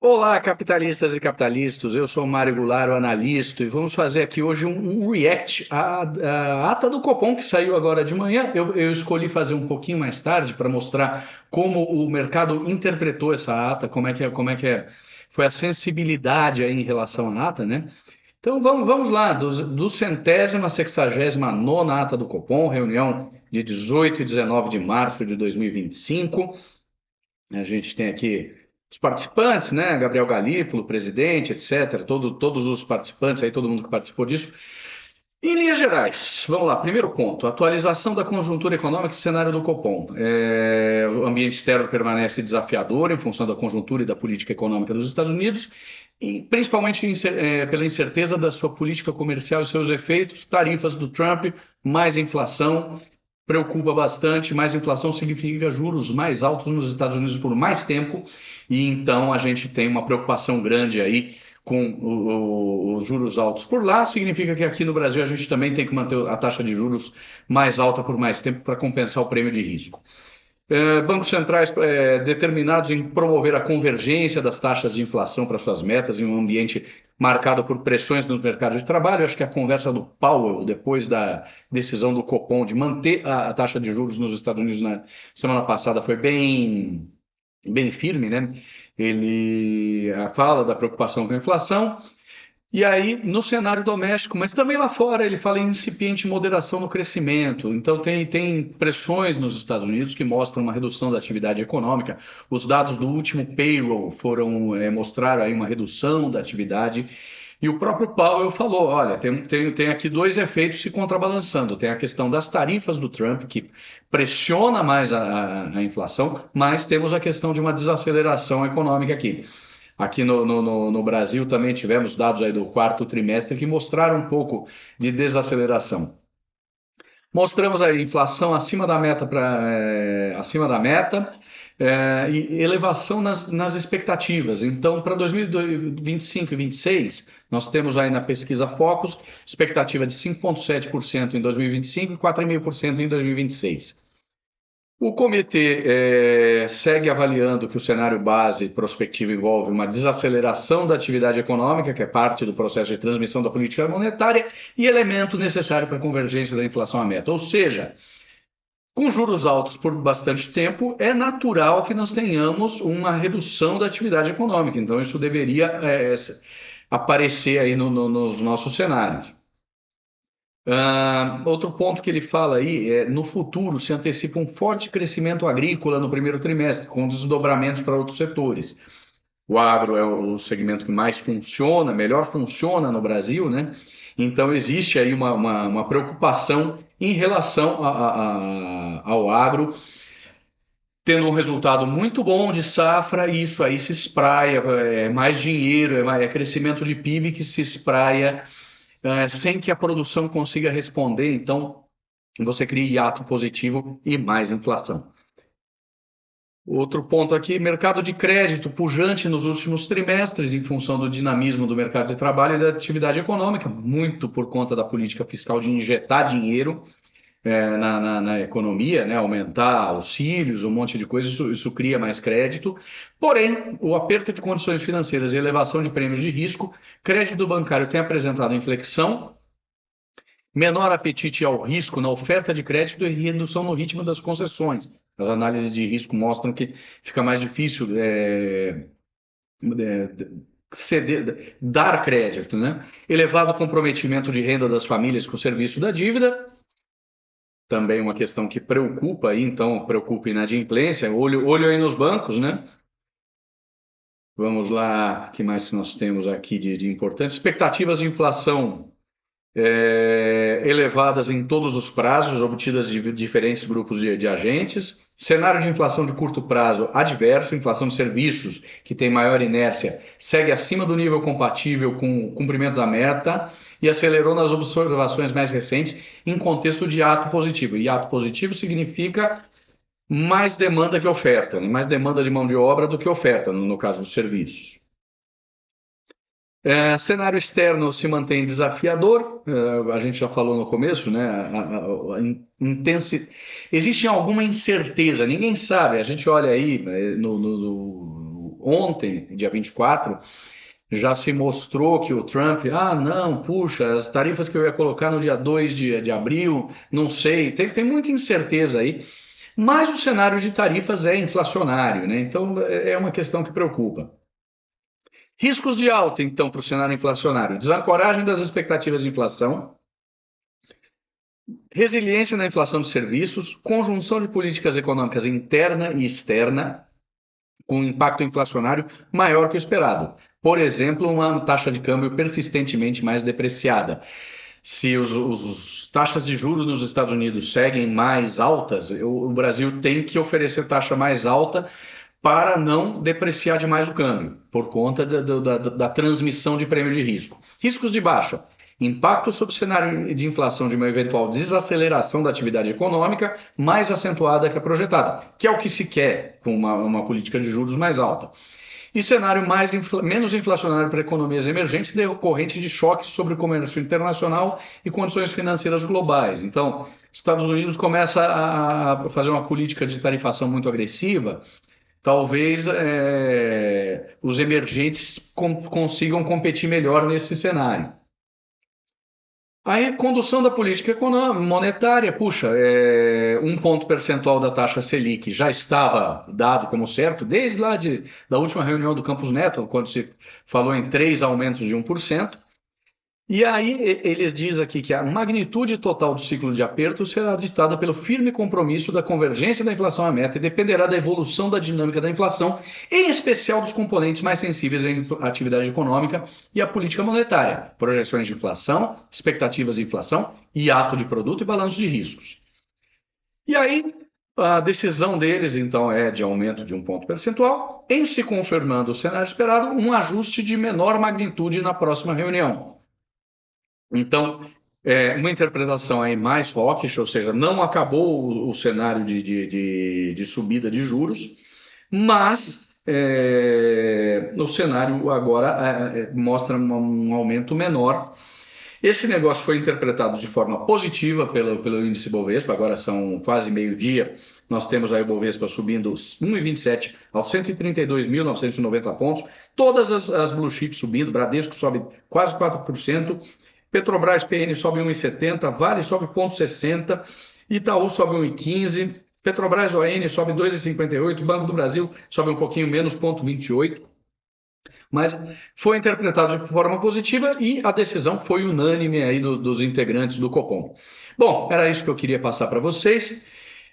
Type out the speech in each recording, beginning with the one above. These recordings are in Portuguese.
Olá, capitalistas e capitalistas. Eu sou o Mário Goulart, o analista, e vamos fazer aqui hoje um react à ata do Copom que saiu agora de manhã. Eu escolhi fazer um pouquinho mais tarde para mostrar como o mercado interpretou essa ata, foi a sensibilidade aí em relação à ata, né? Então vamos lá, do centésima, sexagésima nona ata do Copom, reunião de 18 e 19 de março de 2025. A gente tem aqui os participantes, né? Gabriel Galípolo, presidente, etc. Todos os participantes, aí todo mundo que participou disso. Em linhas gerais, vamos lá. Primeiro ponto: atualização da conjuntura econômica e cenário do Copom. O ambiente externo permanece desafiador em função da conjuntura e da política econômica dos Estados Unidos, e principalmente pela incerteza da sua política comercial e seus efeitos, tarifas do Trump, mais inflação. Preocupa bastante, mais inflação significa juros mais altos nos Estados Unidos por mais tempo, e então a gente tem uma preocupação grande aí com os juros altos por lá. Significa que aqui no Brasil a gente também tem que manter a taxa de juros mais alta por mais tempo para compensar o prêmio de risco. Bancos centrais determinados em promover a convergência das taxas de inflação para suas metas em um ambiente marcado por pressões nos mercados de trabalho. Eu acho que a conversa do Powell, depois da decisão do Copom de manter a taxa de juros nos Estados Unidos na semana passada, foi bem firme, né? Ele fala da preocupação com a inflação. E aí, no cenário doméstico, mas também lá fora, ele fala em incipiente moderação no crescimento. Então, tem pressões nos Estados Unidos que mostram uma redução da atividade econômica. Os dados do último payroll mostraram aí uma redução da atividade. E o próprio Powell falou: olha, tem aqui dois efeitos se contrabalançando. Tem a questão das tarifas do Trump, que pressiona mais a inflação, mas temos a questão de uma desaceleração econômica aqui. Aqui no Brasil também tivemos dados aí do quarto trimestre que mostraram um pouco de desaceleração. Mostramos a inflação acima da meta, e elevação nas expectativas. Então, para 2025 e 2026, nós temos aí na pesquisa Focus expectativa de 5,7% em 2025 e 4,5% em 2026. O comitê segue avaliando que o cenário base prospectivo envolve uma desaceleração da atividade econômica, que é parte do processo de transmissão da política monetária, e elemento necessário para a convergência da inflação à meta. Ou seja, com juros altos por bastante tempo, é natural que nós tenhamos uma redução da atividade econômica. Então, isso deveria aparecer aí nos nossos cenários. Outro ponto que ele fala aí é: no futuro se antecipa um forte crescimento agrícola no primeiro trimestre, com desdobramentos para outros setores. O agro é o segmento que mais funciona, melhor funciona no Brasil, né? Então existe aí uma preocupação em relação ao agro, tendo um resultado muito bom de safra, e isso aí se espraia, é mais dinheiro, é crescimento de PIB que se espraia sem que a produção consiga responder. Então, você cria hiato positivo e mais inflação. Outro ponto aqui: mercado de crédito pujante nos últimos trimestres, em função do dinamismo do mercado de trabalho e da atividade econômica, muito por conta da política fiscal de injetar dinheiro na economia, né? Aumentar auxílios, um monte de coisa. Isso cria mais crédito. Porém, o aperto de condições financeiras e elevação de prêmios de risco, crédito bancário tem apresentado inflexão, menor apetite ao risco na oferta de crédito e redução no ritmo das concessões. As análises de risco mostram que fica mais difícil dar crédito, né? Elevado comprometimento de renda das famílias com o serviço da dívida, também uma questão que preocupa aí, então preocupa a inadimplência. Olho aí nos bancos, né? Vamos lá, o que mais que nós temos aqui de importante? Expectativas de inflação elevadas em todos os prazos, obtidas de diferentes grupos de agentes. Cenário de inflação de curto prazo adverso: inflação de serviços, que tem maior inércia, segue acima do nível compatível com o cumprimento da meta e acelerou nas observações mais recentes em contexto de ato positivo. E ato positivo significa mais demanda que oferta, né? Mais demanda de mão de obra do que oferta, no caso dos serviços. Cenário externo se mantém desafiador. A gente já falou no começo, né? Existe alguma incerteza, ninguém sabe. A gente olha aí ontem, dia 24, já se mostrou que o Trump, não, puxa, as tarifas que eu ia colocar no dia 2 de abril, não sei, tem muita incerteza aí, mas o cenário de tarifas é inflacionário, né? Então é uma questão que preocupa. Riscos de alta, então, para o cenário inflacionário: desancoragem das expectativas de inflação, resiliência na inflação de serviços, conjunção de políticas econômicas interna e externa, com impacto inflacionário maior que o esperado. Por exemplo, uma taxa de câmbio persistentemente mais depreciada. Se os taxas de juros nos Estados Unidos seguem mais altas, o Brasil tem que oferecer taxa mais alta para não depreciar demais o câmbio, por conta da transmissão de prêmio de risco. Riscos de baixa: impacto sobre o cenário de inflação de uma eventual desaceleração da atividade econômica mais acentuada que a projetada, que é o que se quer com uma política de juros mais alta. E cenário menos inflacionário para economias emergentes decorrente de choques sobre o comércio internacional e condições financeiras globais. Então, Estados Unidos começa a fazer uma política de tarifação muito agressiva. Talvez os emergentes consigam competir melhor nesse cenário. A condução da política econômica, monetária, puxa, 1 ponto percentual da taxa Selic já estava dado como certo, desde lá da última reunião do Campos Neto, quando se falou em 3 aumentos de 1%. E aí eles dizem aqui que a magnitude total do ciclo de aperto será ditada pelo firme compromisso da convergência da inflação à meta e dependerá da evolução da dinâmica da inflação, em especial dos componentes mais sensíveis à atividade econômica e à política monetária, projeções de inflação, expectativas de inflação, hiato de produto e balanço de riscos. E aí a decisão deles, então, é de aumento de 1 ponto percentual, em se confirmando o cenário esperado, um ajuste de menor magnitude na próxima reunião. Então, uma interpretação aí mais hawkish, ou seja, não acabou o cenário de subida de juros, mas o cenário agora mostra um aumento menor. Esse negócio foi interpretado de forma positiva pelo índice Bovespa, agora são quase meio-dia, nós temos aí o Bovespa subindo 1,27 aos 132.990 pontos, todas as blue chips subindo, Bradesco sobe quase 4%, Petrobras PN sobe 1,70, Vale sobe 0,60, Itaú sobe 1,15, Petrobras ON sobe 2,58, Banco do Brasil sobe um pouquinho menos, 0,28. Mas foi interpretado de forma positiva e a decisão foi unânime aí dos integrantes do Copom. Bom, era isso que eu queria passar para vocês.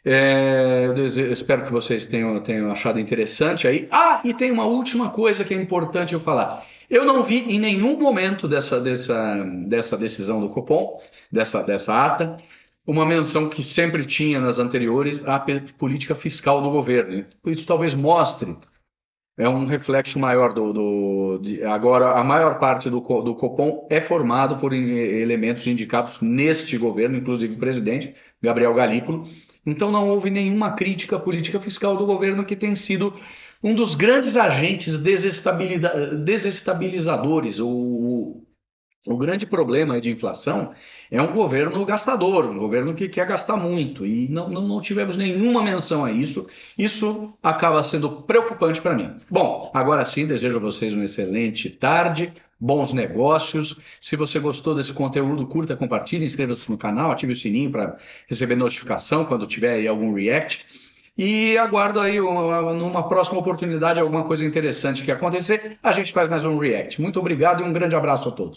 Eu espero que vocês tenham achado interessante aí. E tem uma última coisa que é importante eu falar. Eu não vi em nenhum momento dessa decisão do Copom, dessa ata, uma menção que sempre tinha nas anteriores à política fiscal do governo. Isso talvez mostre, um reflexo maior agora, a maior parte do Copom é formado por elementos indicados neste governo, inclusive o presidente, Gabriel Galípolo. Então não houve nenhuma crítica à política fiscal do governo, que tem sido um dos grandes agentes desestabilizadores. O grande problema de inflação é um governo gastador, um governo que quer gastar muito, e não tivemos nenhuma menção a isso. Isso acaba sendo preocupante para mim. Bom, agora sim, desejo a vocês uma excelente tarde, bons negócios. Se você gostou desse conteúdo, curta, compartilhe, inscreva-se no canal, ative o sininho para receber notificação quando tiver aí algum react. E aguardo aí numa próxima oportunidade alguma coisa interessante que acontecer, a gente faz mais um react. Muito obrigado e um grande abraço a todos.